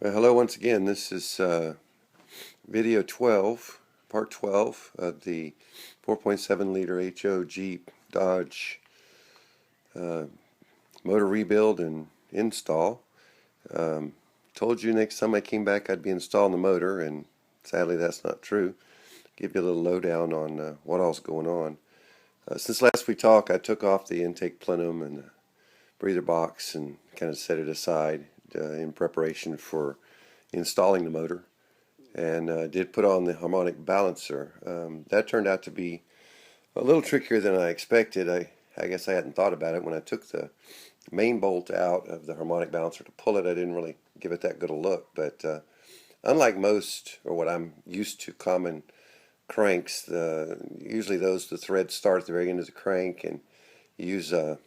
Well, hello once again. This is video 12, part 12 of the 4.7 liter HO Jeep Dodge uh, motor rebuild and install. Um, Told you next time I came back I'd be installing the motor, and sadly that's not true. Give you a little lowdown on what all's going on. Since last we talked, I took off the intake plenum and the breather box and kind of set it aside in preparation for installing the motor, and did put on the harmonic balancer. That turned out to be a little trickier than I expected. I guess I hadn't thought about it. When I took the main bolt out of the harmonic balancer to pull it, I didn't really give it that good a look. But unlike most, or what I'm used to, common cranks, usually the threads start at the very end of the crank, and you use a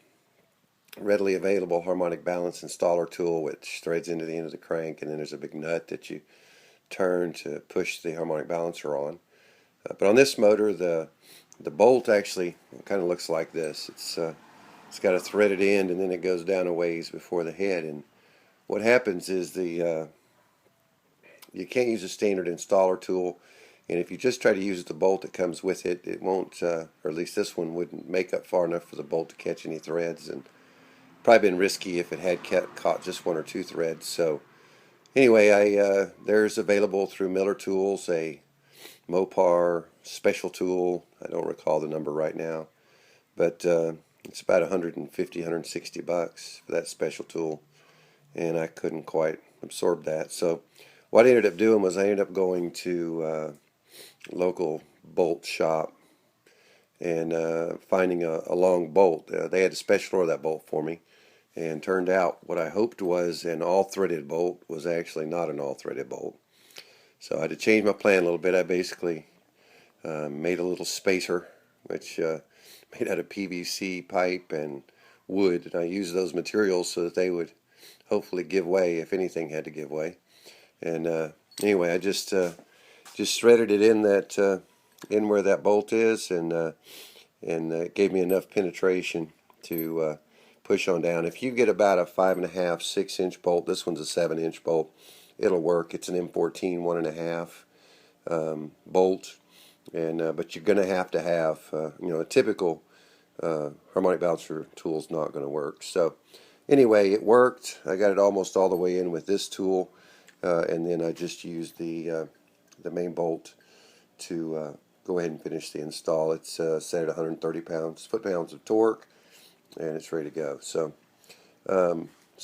readily available harmonic balance installer tool, which threads into the end of the crank, and then there's a big nut that you turn to push the harmonic balancer on. But on this motor, the bolt actually kind of looks like this. It's got a threaded end, and then it goes down a ways before the head. And what happens is you can't use a standard installer tool, and if you just try to use the bolt that comes with it, it won't, or at least this one wouldn't make up far enough for the bolt to catch any threads, and probably been risky if it had caught just one or two threads. So anyway, there's available through Miller Tools a Mopar special tool. I don't recall the number right now, but it's about 150, 160 bucks for that special tool, and I couldn't quite absorb that. So what I ended up doing was I ended up going to a local bolt shop and finding a long bolt. They had to special order that bolt for me, and turned out what I hoped was an all-threaded bolt was actually not an all-threaded bolt. So I had to change my plan a little bit. I basically made a little spacer, which made out of PVC pipe and wood, and I used those materials so that they would hopefully give way if anything had to give way. And anyway, I just threaded it in that in where that bolt is, and it gave me enough penetration to push on down. If you get about a 5.5, 6-inch bolt, this one's a 7-inch bolt, it'll work. It's an M14 1.5 bolt, and but you're going to have a typical harmonic balancer tool's not going to work. So anyway, it worked. I got it almost all the way in with this tool, and then I just used the main bolt to go ahead and finish the install. It's set at 130 foot-pounds of torque, and it's ready to go. So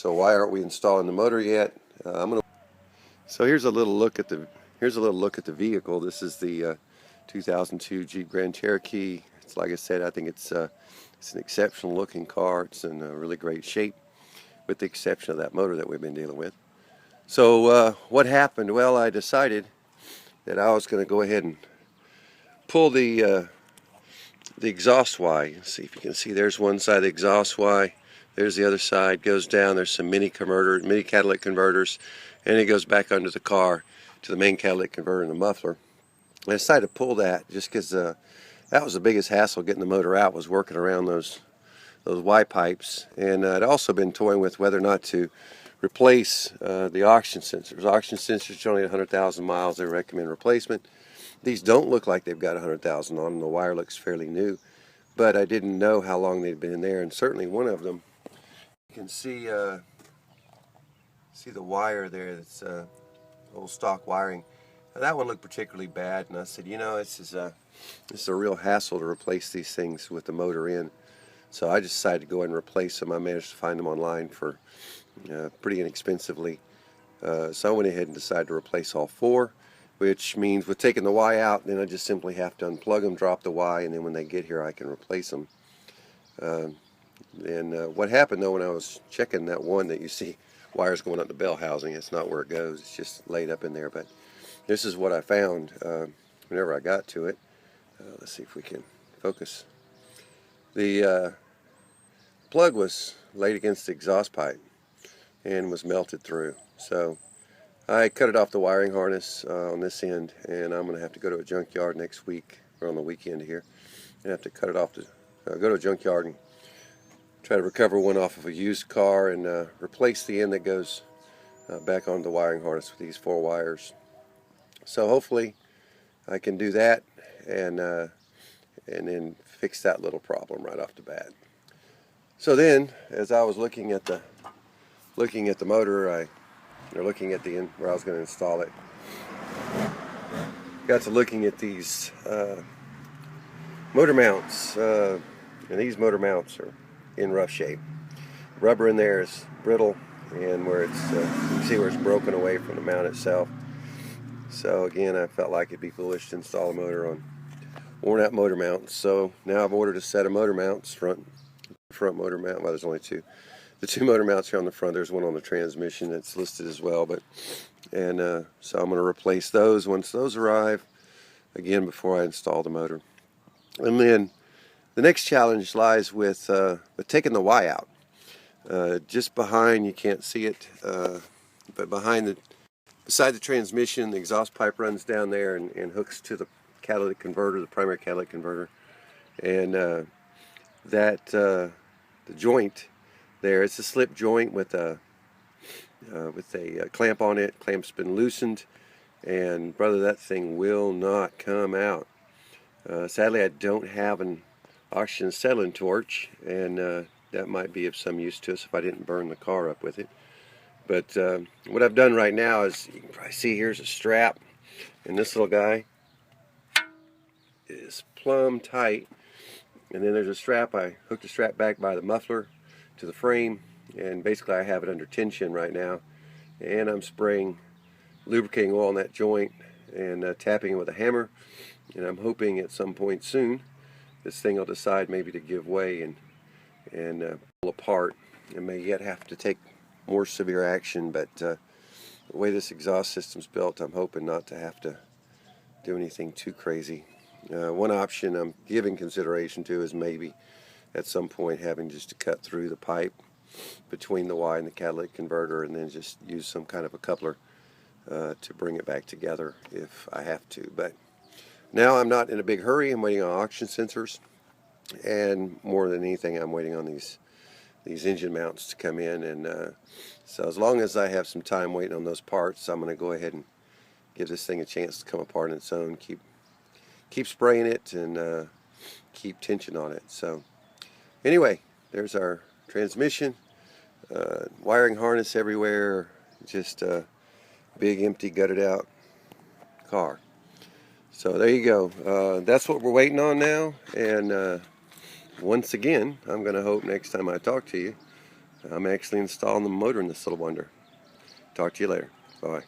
why aren't we installing the motor yet? So here's a little look at the vehicle. This is the 2002 Jeep Grand Cherokee. It's, like I said, I think it's an exceptional looking car. It's in really great shape, with the exception of that motor that we've been dealing with. So what happened? Well, I decided that I was going to go ahead and pull the exhaust Y. See if you can see. There's one side of the exhaust Y. There's the other side. Goes down. There's some mini catalytic converters, and it goes back under the car to the main catalytic converter and the muffler. I decided to pull that just because that was the biggest hassle getting the motor out, was working around those Y pipes. And I'd also been toying with whether or not to replace the oxygen sensors. Oxygen sensors are only 100,000 miles. They recommend replacement. These don't look like they've got 100,000 on them. The wire looks fairly new, but I didn't know how long they'd been in there. And certainly one of them, you can see the wire there. That's old stock wiring. Now, that one looked particularly bad, and I said, this is a real hassle to replace these things with the motor in. So I just decided to go ahead and replace them. I managed to find them online for pretty inexpensively. So I went ahead and decided to replace all four, which means with taking the Y out, then I just simply have to unplug them, drop the Y, and then when they get here I can replace them. And what happened though, when I was checking that one that you see wires going up the bell housing, it's not where it goes, it's just laid up in there. But this is what I found whenever I got to it. Let's see if we can focus. The plug was laid against the exhaust pipe and was melted through. So I cut it off the wiring harness on this end, and I'm going to have to go to a junkyard next week, or on the weekend here, and have to cut it off to go to a junkyard and try to recover one off of a used car and replace the end that goes back onto the wiring harness with these 4 wires. So hopefully I can do that and then fix that little problem right off the bat. So then, as I was looking at the motor, looking at where I was going to install it, got to looking at these motor mounts, and these motor mounts are in rough shape. The rubber in there is brittle, and where it's you can see where it's broken away from the mount itself. So again, I felt like it'd be foolish to install a motor on worn out motor mounts. So now I've ordered a set of motor mounts, front motor mount. Well, there's only two. The 2 motor mounts here on the front. There's one on the transmission that's listed as well. So I'm going to replace those once those arrive, again, before I install the motor. And then the next challenge lies with taking the Y out. Just behind, you can't see it, but beside the transmission, the exhaust pipe runs down there and hooks to the catalytic converter, the primary catalytic converter. And the joint there, it's a slip joint with a clamp on it. Clamp's been loosened, and brother, that thing will not come out. Sadly, I don't have an oxygen acetylene torch, and that might be of some use to us if I didn't burn the car up with it. But what I've done right now is, you can probably see here's a strap, and this little guy is plumb tight. And then there's a strap. I hooked the strap back by the muffler to the frame, and basically I have it under tension right now. And I'm spraying lubricating oil on that joint and tapping it with a hammer. And I'm hoping at some point soon this thing will decide maybe to give way and pull apart. It may yet have to take more severe action, but the way this exhaust system's built, I'm hoping not to have to do anything too crazy. One option I'm giving consideration to is maybe at some point having just to cut through the pipe between the Y and the catalytic converter, and then just use some kind of a coupler to bring it back together if I have to. But now I'm not in a big hurry. I'm waiting on oxygen sensors, and more than anything, I'm waiting on these engine mounts to come in. And so as long as I have some time waiting on those parts, I'm going to go ahead and give this thing a chance to come apart on its own. Keep spraying it and keep tension on it. So anyway, there's our transmission, wiring harness everywhere, just a big empty gutted out car. So there you go. That's what we're waiting on now, and once again, I'm going to hope next time I talk to you I'm actually installing the motor in this little wonder. Talk to you later. Bye.